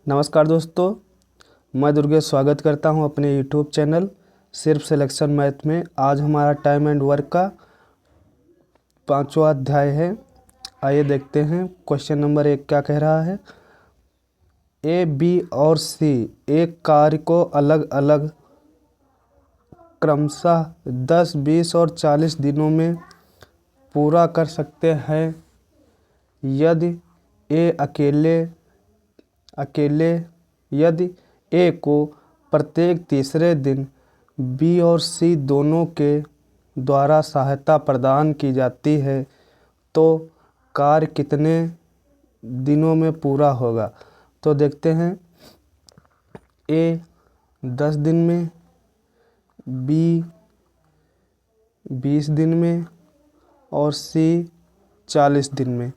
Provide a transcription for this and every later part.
नमस्कार दोस्तों, मैं दुर्गेश स्वागत करता हूं अपने यूट्यूब चैनल सिर्फ सिलेक्शन मैथ में। आज हमारा टाइम एंड वर्क का 5वां अध्याय है। आइए देखते हैं क्वेश्चन नंबर 1 क्या कह रहा है। ए, बी और सी एक कार्य को अलग अलग क्रमशः 10, 20 और 40 दिनों में पूरा कर सकते हैं यदि ए अकेले यदि ए को प्रत्येक तीसरे दिन बी और सी दोनों के द्वारा सहायता प्रदान की जाती है तो कार्य कितने दिनों में पूरा होगा। तो देखते हैं, ए 10 दिन में, बी 20 दिन में और सी 40 दिन में।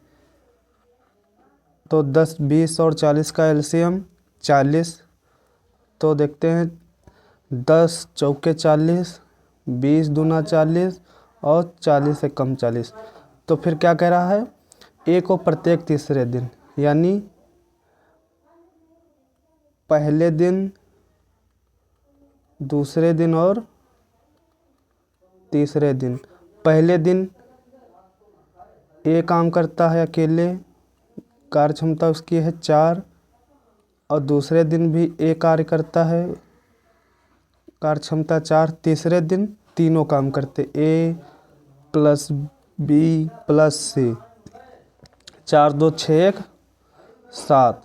तो 10, 20 और 40 का एलसीएम 40। तो देखते हैं 10 चौके 40, 20 दूना 40 और 40 से कम 40। तो फिर क्या कह रहा है, ए को प्रत्येक तीसरे दिन यानी पहले दिन, दूसरे दिन और तीसरे दिन। पहले दिन ए काम करता है अकेले, कार्य क्षमता उसकी है 4, और दूसरे दिन भी ए कार्य करता है, कार्य क्षमता 4। तीसरे दिन तीनों काम करते, ए प्लस बी प्लस सी। 4 2 6 1 7।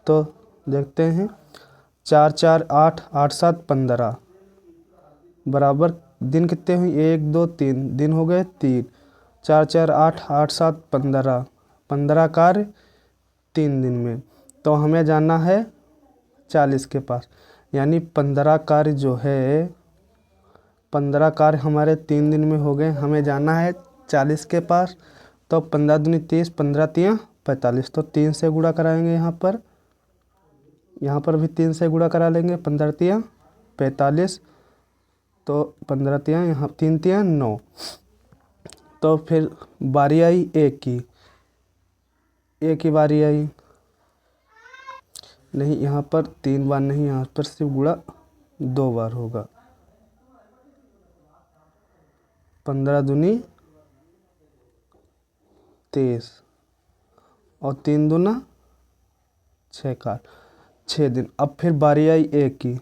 तो देखते हैं 4 4 8 8 7 15 बराबर दिन कितने हुई, 1 2 3 दिन हो गए 3। 4 4 8 8 7 15 15 कार्य 3 दिन में। तो हमें जाना है 40 के पास, यानी 15 कार्य जो है 15 कार्य हमारे 3 दिन में हो गए। हमें जाना है 40 के पास। तो 15 दूनी 30, 15 तियाँ 45। तो 3 से गुणा कराएंगे, यहाँ पर भी 3 से गुणा करा लेंगे। 15 तियाँ 45, तो 15 तियाँ यहाँ 3 तियाँ 9। तो फिर बारी आई एक की बारी आई, नहीं यहाँ पर 3 बार नहीं, यहाँ पर सिर्फ गुणा 2 बार होगा। 15 दूनी 23 और 3 दूना 6 का 6 दिन। अब फिर बारी आई ए की।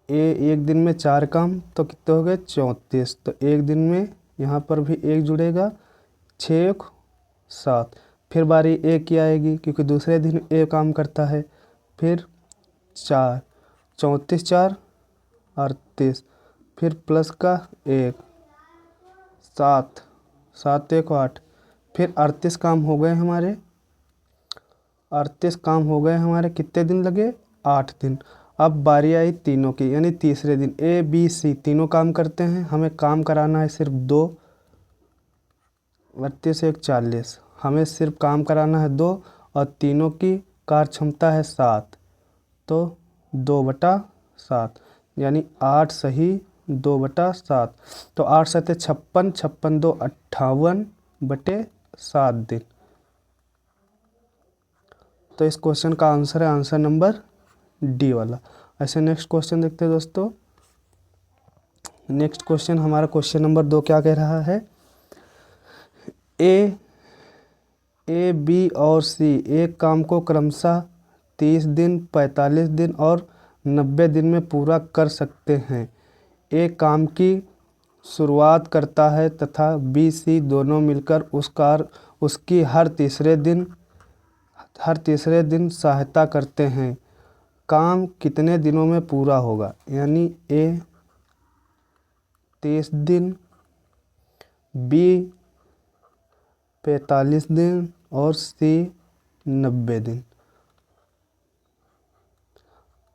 एक दिन में 4 काम, तो कितने हो गए 34। तो एक दिन में यहाँ पर भी एक जुड़ेगा, 6 1 7। फिर बारी ए की आएगी क्योंकि दूसरे दिन ए काम करता है। फिर 4 34 4 38, फिर प्लस का 1 7 7 1 8। फिर 38 काम हो गए हमारे, 38 काम हो गए हमारे। कितने दिन लगे, 8 दिन। अब बारी आई तीनों की, यानी तीसरे दिन ए बी सी तीनों काम करते हैं। हमें काम कराना है सिर्फ 2, 32 1 40। हमें सिर्फ काम कराना है 2 और तीनों की कार्य क्षमता है 7। तो 2/7 यानी 8 सही 2/7। तो 8 7 56, 56 2 58/7 दिन। तो इस क्वेश्चन का आंसर है आंसर नंबर डी वाला। ऐसे नेक्स्ट क्वेश्चन देखते हैं दोस्तों। नेक्स्ट क्वेश्चन हमारा क्वेश्चन नंबर 2 क्या कह रहा है। ए बी और सी एक काम को क्रमशः 30 दिन, 45 दिन और 90 दिन में पूरा कर सकते हैं। ए काम की शुरुआत करता है तथा बी सी दोनों मिलकर उसकी हर तीसरे दिन सहायता करते हैं। काम कितने दिनों में पूरा होगा, यानी ए 30 दिन, बी 45 दिन और सी 90 दिन।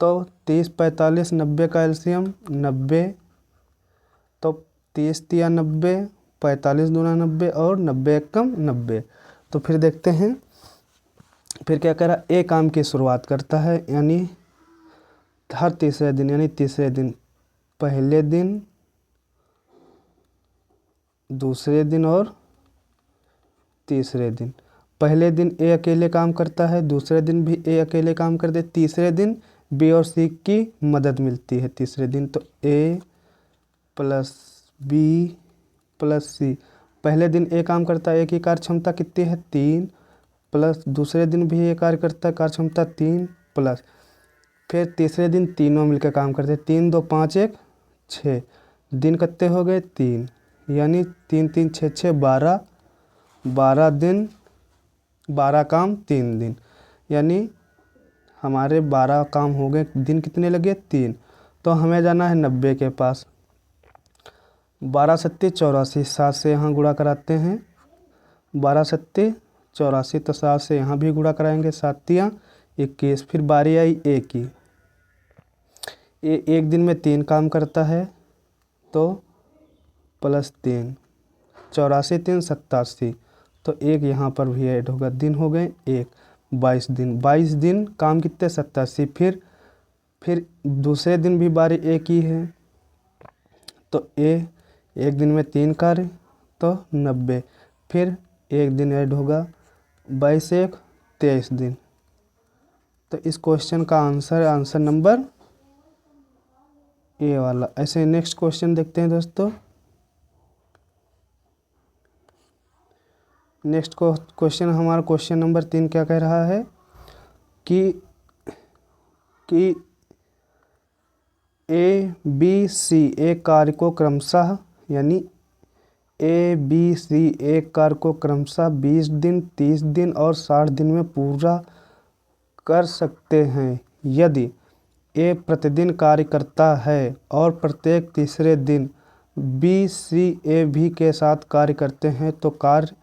तो 30 45 90 का एलसीएम 90। तो 30 तिया 90, 45 दूना 90 और 90 एकम 90। तो फिर देखते हैं, फिर क्या करा, ए काम की शुरुआत करता है यानी हर तीसरे दिन, यानी तीसरे दिन, पहले दिन, दूसरे दिन और तीसरे दिन। पहले दिन ए अकेले काम करता है, दूसरे दिन भी ए अकेले काम कर दे, तीसरे दिन बी और सी की मदद मिलती है तीसरे दिन। तो ए प्लस बी प्लस सी, पहले दिन ए काम करता है, ए की कार्य क्षमता कितनी है 3, प्लस दूसरे दिन भी ए कार्य करता है, कार्य क्षमता 3 प्लस, फिर तीसरे दिन तीनों मिलकर काम करते हैं, 3 2 5 1 6, दिन कितने हो गए 3, यानी 3 3 6 6 12, 12 दिन 12 काम 3 दिन, यानी हमारे 12 काम हो गए, दिन कितने लगे 3। तो हमें जाना है 90 के पास। 12 सत्ते 84, 7 से यहाँ गुणा कराते हैं, 12 सत्ते 84, तो 7 से यहाँ भी गुणा कराएंगे, 7 तिया 21। फिर बारी आई ए की, एक दिन में 3 काम करता है, तो प्लस 3, 84 3 87, तो एक यहाँ पर भी ऐड होगा, दिन हो गए 1, 22 दिन, 22 दिन काम कितने 87। फिर दूसरे दिन भी बारी ए की है, तो ए एक दिन में 3 कार्य, तो 90, फिर एक दिन ऐड होगा, 22 1 23 दिन। तो इस क्वेश्चन का आंसर नंबर ए वाला। ऐसे नेक्स्ट क्वेश्चन देखते हैं दोस्तों। नेक्स्ट क्वेश्चन हमारा क्वेश्चन नंबर 3 क्या कह रहा है कि ए बी सी एक कार्य को क्रमशः, यानी ए बी सी एक कार्य को क्रमशः 20 दिन 30 दिन और 60 दिन में पूरा कर सकते हैं। यदि ए प्रतिदिन कार्य करता है और प्रत्येक तीसरे दिन बी सी ए भी के साथ कार्य करते हैं, तो कार्य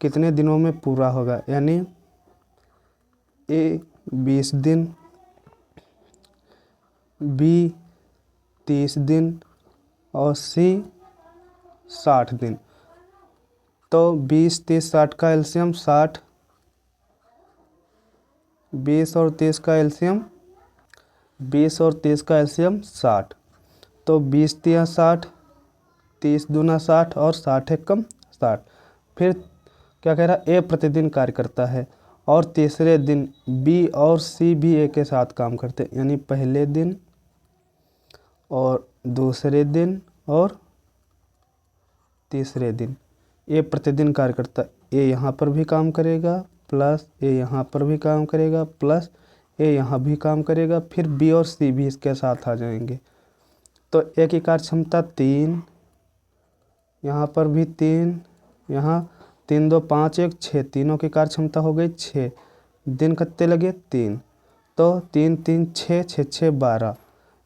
कितने दिनों में पूरा होगा। यानी ए 20 दिन, बी 30 दिन और सी 60 दिन। तो 20 30 60 का एलसीएम 60, 20 और 30 का एलसीएम 20 और 30 का एलसीएम 60। तो 20 तिया 60, 30 दूना 60 और 60 एकम 60। फिर क्या कह रहा है, ए प्रतिदिन कार्य करता है और तीसरे दिन बी और सी भी ए के साथ काम करते हैं, यानी पहले दिन और दूसरे दिन और तीसरे दिन ए प्रतिदिन कार्य करता है। ए यहाँ पर भी काम करेगा, प्लस ए यहाँ पर भी काम करेगा, प्लस ए यहाँ भी काम करेगा, फिर बी और सी भी इसके साथ आ जाएंगे। तो ए की कार्य क्षमता 3, यहाँ पर भी 3, यहाँ 3 2 5 1 6, तीनों की कार्य क्षमता हो गई 6, दिन कितने लगे 3, तो 3 3 6 6 6 12,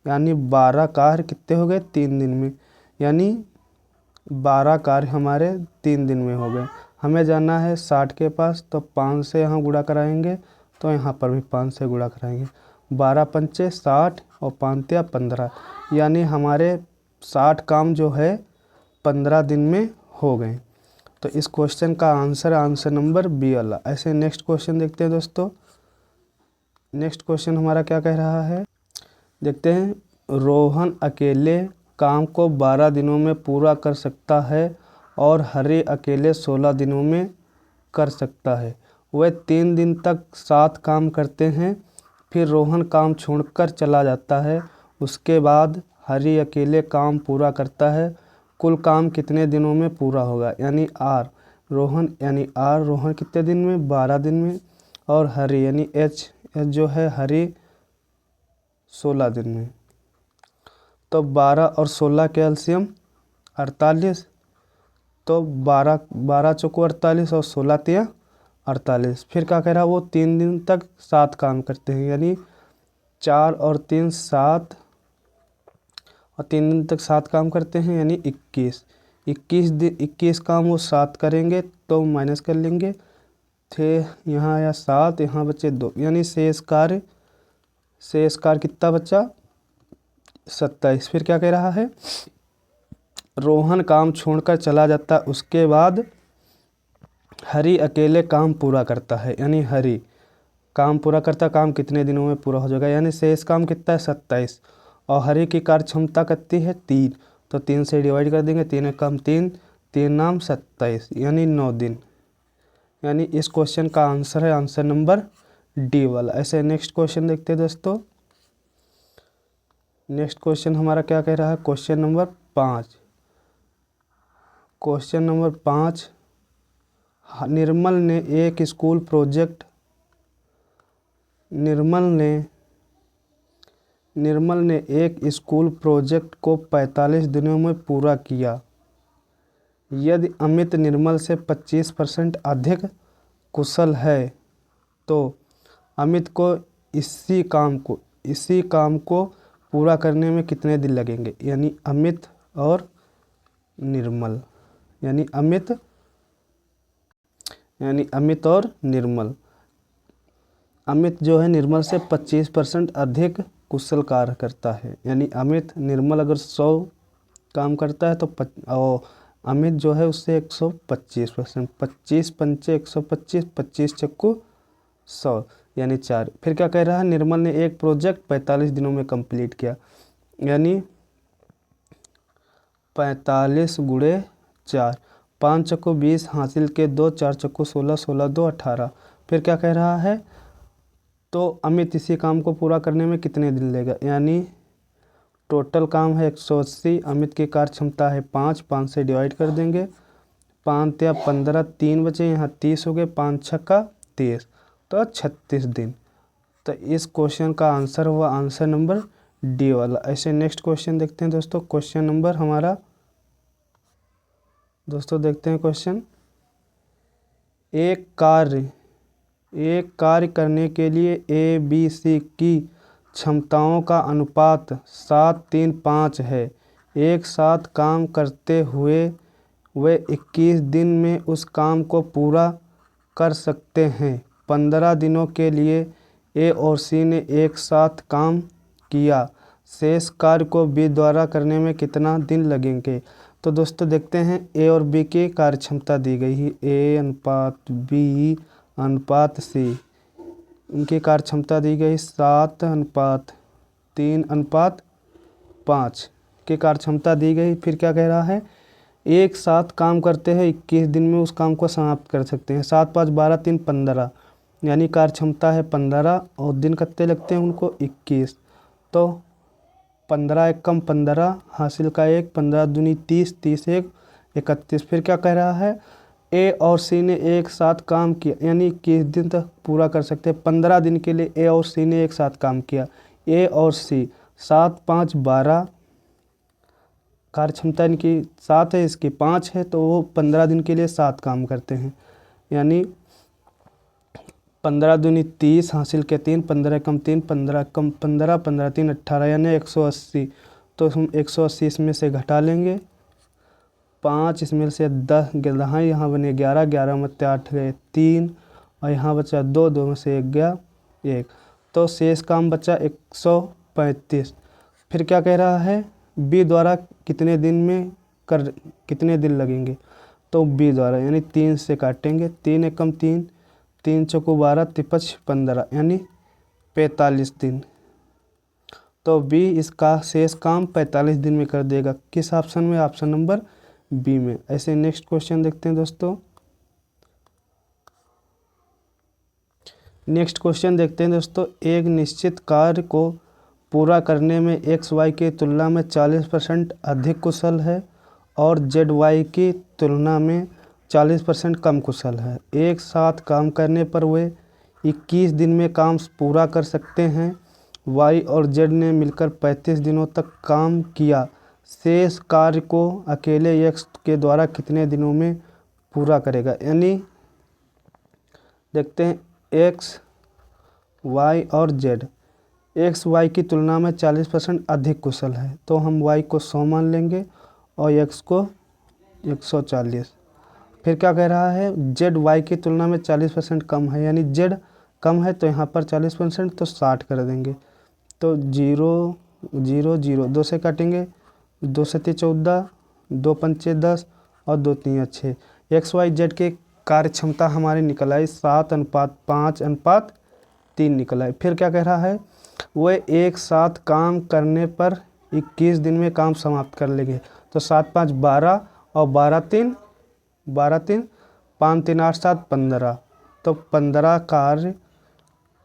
यानी 12 कार्य कितने हो गए 3 दिन में, यानी 12 कार्य हमारे 3 दिन में हो गए। हमें जाना है 60 के पास, तो 5 से यहाँ गुणा कराएंगे, तो यहाँ पर भी 5 से गुणा कराएंगे, 12 पंचे 60 और 5 तिया 15, यानी हमारे 60 काम जो है 15 दिन में हो गए। तो इस क्वेश्चन का आंसर नंबर बी वाला। ऐसे नेक्स्ट क्वेश्चन देखते हैं दोस्तों। नेक्स्ट क्वेश्चन हमारा क्या कह रहा है, देखते हैं। रोहन अकेले काम को 12 दिनों में पूरा कर सकता है और हरि अकेले 16 दिनों में कर सकता है। वह 3 दिन तक साथ काम करते हैं, फिर रोहन काम छोड़कर चला जाता है। उसके बाद हरि अकेले काम पूरा करता है। कुल काम कितने दिनों में पूरा होगा, यानी आर रोहन कितने दिन में 12 दिन में, और हरि यानी एच जो है हरि 16 दिन में। तो 12 और 16 के एलसीएम 48, तो 12 चौको 48 और 16 तिया 48। फिर क्या कह रहा है, वो 3 दिन तक साथ काम करते हैं, यानी 4 और 3 7, और 3 दिन तक साथ काम करते हैं, यानी 21 काम वो साथ करेंगे, तो माइनस कर लेंगे, थे यहाँ आया 7, यहाँ बचे 2, यानी शेष कार्य कितना बचा 27। फिर क्या कह रहा है, रोहन काम छोड़कर चला जाता है, उसके बाद हरि अकेले काम पूरा करता है, यानी हरि काम पूरा करता, काम कितने दिनों में पूरा हो जाएगा, यानी शेष काम कितना है 27, और हरि की कार्य क्षमता कितनी है 3, तो 3 से डिवाइड कर देंगे, 3 एक काम 3, 3 नाम 27, यानी 9 दिन, यानी इस क्वेश्चन का आंसर है आंसर नंबर डी वाला। ऐसे नेक्स्ट क्वेश्चन देखते हैं दोस्तों। नेक्स्ट क्वेश्चन हमारा क्या कह रहा है, क्वेश्चन नंबर 5। क्वेश्चन नंबर 5, निर्मल ने एक स्कूल प्रोजेक्ट निर्मल ने एक स्कूल प्रोजेक्ट को 45 दिनों में पूरा किया। यदि अमित निर्मल से 25% अधिक कुशल है तो अमित को इसी काम को पूरा करने में कितने दिन लगेंगे। यानी अमित और निर्मल, यानी अमित और निर्मल। अमित जो है निर्मल से 25% अधिक कुशल कार्य करता है। यानी अमित निर्मल अगर 100 काम करता है तो और अमित जो है उससे 125%, 25 पंचे 125, 25 चक्कू 100 यानी 4। फिर क्या कह रहा है, निर्मल ने एक प्रोजेक्ट 45 दिनों में कंप्लीट किया। यानी 45 गुणे 4, 5 चक्कू 20 हासिल के 2, 4 चक्कू 16, 16 2 18। फिर क्या कह रहा है, तो अमित इसी काम को पूरा करने में कितने दिन लेगा। यानी टोटल काम है 180, अमित की कार्य क्षमता है 5 से डिवाइड कर देंगे, 5 या 15, 3 बचे, यहाँ 30 हो गए, 5 छक्का 30, तो 36 दिन। तो इस क्वेश्चन का आंसर हुआ आंसर नंबर डी वाला। ऐसे नेक्स्ट क्वेश्चन देखते हैं दोस्तों। क्वेश्चन नंबर हमारा दोस्तों देखते हैं क्वेश्चन, एक कार्य करने के लिए ए बी सी की क्षमताओं का अनुपात 7 3 5 है। एक साथ काम करते हुए वे 21 दिन में उस काम को पूरा कर सकते हैं। 15 दिनों के लिए ए और सी ने एक साथ काम किया। शेष कार्य को बी द्वारा करने में कितना दिन लगेंगे। तो दोस्तों देखते हैं, ए और बी की कार्य क्षमता दी गई है, ए अनुपात बी अनुपात सी। इनकी कार्य क्षमता दी गई 7:3:5 की कार्य क्षमता दी गई। फिर क्या कह रहा है, एक साथ काम करते हैं 21 दिन में उस काम को समाप्त कर सकते हैं। 7 5 12 3 15 यानी कार्य क्षमता है 15 और दिन कितने लगते हैं उनको 21। तो 15 एकम 15 हासिल का 1, 15 दूनी 30, 30 1 31। फिर क्या कह रहा है, ए और सी ने एक साथ काम किया, यानी 21 दिन तक पूरा कर सकते हैं। 15 दिन के लिए ए और सी ने एक साथ काम किया। ए और सी 7 5 12 कार्य क्षमता इनकी 7 है, इसकी 5 है, तो वो 15 दिन के लिए 7 काम करते हैं। यानी 15 दूनी 30 हासिल के 3, 15 कम 3, 15 कम 15, 15 3 18 यानी 180। तो हम 180 इसमें से घटा लेंगे, 5 इसमें से 10 यहाँ यहाँ बने 11, 11 में 8 गए 3 और यहाँ बचा 2, 2 में से 1 गया 1, तो शेष काम बचा 135। फिर क्या कह रहा है, बी द्वारा कितने दिन लगेंगे। तो बी द्वारा यानी 3 से काटेंगे, 3 एकम 3, 3 चौको 12, 53 15 यानी 45 दिन। तो बी इसका शेष काम 45 दिन में कर देगा। किस ऑप्शन में, ऑप्शन नंबर बी में। ऐसे नेक्स्ट क्वेश्चन देखते हैं दोस्तों। नेक्स्ट क्वेश्चन देखते हैं दोस्तों, एक निश्चित कार्य को पूरा करने में एक्स वाई की तुलना में 40% अधिक कुशल है और जेड वाई की तुलना में 40% कम कुशल है। एक साथ काम करने पर वे 21 दिन में काम पूरा कर सकते हैं। वाई और जेड ने मिलकर 35 दिनों तक काम किया। शेष कार्य को अकेले एक्स के द्वारा कितने दिनों में पूरा करेगा। यानी देखते हैं, एक्स वाई और जेड, एक्स वाई की तुलना में 40% अधिक कुशल है, तो हम वाई को 100 मान लेंगे और एक्स को 140। फिर क्या कह रहा है, जेड वाई की तुलना में 40% कम है, यानी जेड कम है तो यहाँ पर 40% तो 60 कर देंगे। तो 0 0 0 2 से काटेंगे, 2 से 14, 2 पंचे 10 और 2 3 6। एक्स वाई जेड के कार्य क्षमता हमारी निकल आई 7:5:3 निकल आई। फिर क्या कह रहा है, वह एक साथ काम करने पर 21 दिन में काम समाप्त कर लेंगे। तो 7 5 12 और 12 3 5 3 8 7 15, तो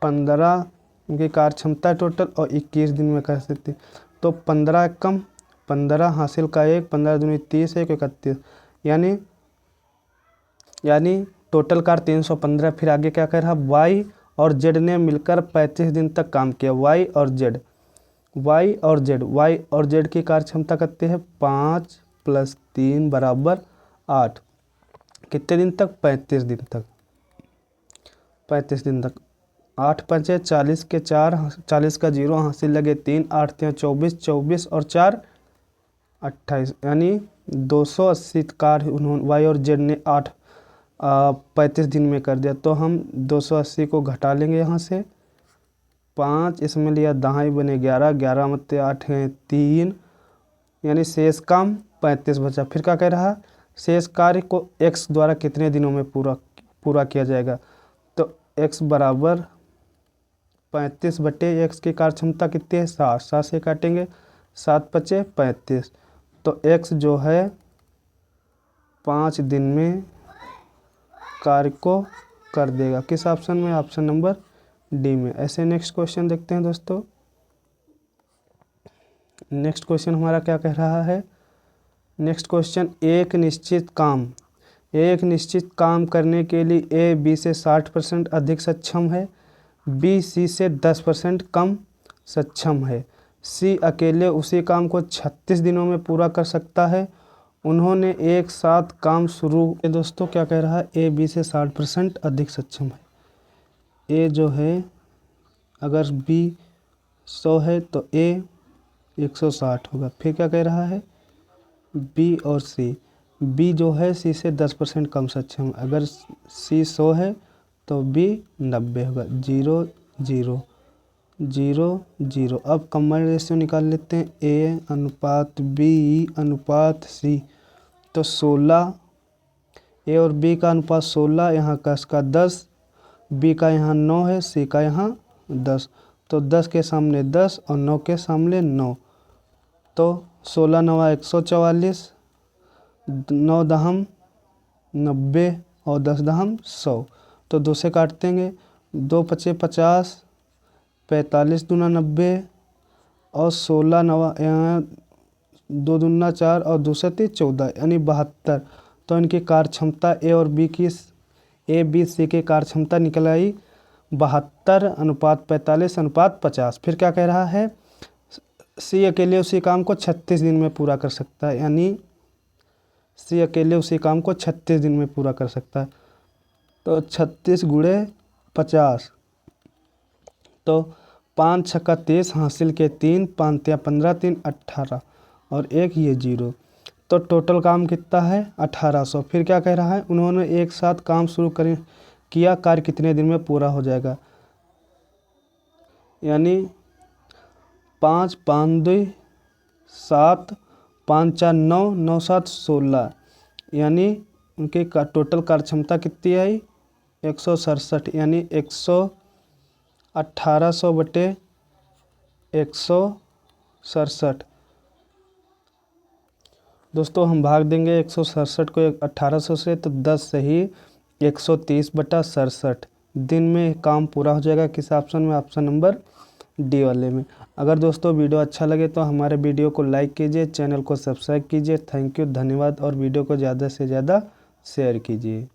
15 की कार्य क्षमता टोटल और 21 दिन में कर सकते। तो 15 कम 15 हासिल का 1, 15 दूनी 30, 1 31, यानी टोटल कार्य 315। फिर आगे क्या कह रहा, वाई और जेड ने मिलकर 35 दिन तक काम किया। वाई और जेड की कार्य क्षमता कितनी है, 5 + 3 = 8। कितने दिन तक, 35 दिन तक। 8 × 5 = 40 के 4, 40 का 0 हासिल लगे 3, 8 × 24, 24 और 4 28, यानी 280 कार्य उन्होंने वाई और जेड ने 35 दिन में कर दिया। तो हम 280 को घटा लेंगे यहाँ से, 5 इसमें लिया दहाई बने 11, 11 में 8 हैं 3, यानी शेष काम 35 बचा। फिर क्या कह रहा, शेष कार्य को x द्वारा कितने दिनों में पूरा किया जाएगा। तो x बराबर 35/x की कार्य क्षमता कितनी है, 60, 60 से काटेंगे 7 × 5 = 35। तो x जो है 5 दिन में कार्य को कर देगा। किस ऑप्शन में, ऑप्शन नंबर डी में। ऐसे नेक्स्ट क्वेश्चन देखते हैं दोस्तों। नेक्स्ट क्वेश्चन हमारा क्या कह रहा है, नेक्स्ट क्वेश्चन, एक निश्चित काम करने के लिए ए बी से 60% अधिक सक्षम है, बी सी से 10% कम सक्षम है, सी अकेले उसी काम को 36 दिनों में पूरा कर सकता है। उन्होंने एक साथ काम शुरू। दोस्तों क्या कह रहा है, ए बी से 60% अधिक सक्षम है। ए जो है, अगर बी 100 है तो ए 160 होगा। फिर क्या कह रहा है, बी और सी, बी जो है सी से 10% कम सक्षम। अगर सी 100 है तो बी 90 होगा। 0 0 0 0। अब कंबाइंड रेशियो निकाल लेते हैं, ए अनुपात बी अनुपात सी। तो 16, ए और बी का अनुपात 16, यहाँ का इसका 10, बी का यहाँ 9 है, सी का यहाँ 10। तो 10 के सामने 10 और 9 के सामने 9। तो 16 9 144, 9 दहम 90 और 10 दहम 100। तो 2 से काट देंगे, 2 × 5 = 50, 45 दूना 90 और 16 9 यहाँ 2 दूना 4 और 2 से 3 14, यानी 72। तो इनकी कार्य क्षमता ए बी सी की कार्य क्षमता निकल आई 72:45:50। फिर क्या कह रहा है, सी अकेले उसी काम को 36 दिन में पूरा कर सकता है, यानी सी अकेले उसी काम को 36 दिन में पूरा कर सकता है। तो 36 × 50, तो 5 × 6 = 30 हासिल के 3, 5 × 15 3 18 और 1 ये 0। तो टोटल काम कितना है, 1800। फिर क्या कह रहा है, उन्होंने एक साथ काम शुरू किया, कार्य कितने दिन में पूरा हो जाएगा। यानी 5 5 2 7, 5 4 9, 9 7 16, यानी उनकी टोटल कार्य क्षमता कितनी आई, 167, यानी 1800/167। दोस्तों हम भाग देंगे 167 को 1800 से, तो 10 से ही 130/67 दिन में काम पूरा हो जाएगा। किस ऑप्शन में, ऑप्शन नंबर डी वाले में। अगर दोस्तों वीडियो अच्छा लगे तो हमारे वीडियो को लाइक कीजिए, चैनल को सब्सक्राइब कीजिए। थैंक यू, धन्यवाद। और वीडियो को ज़्यादा से ज़्यादा शेयर कीजिए।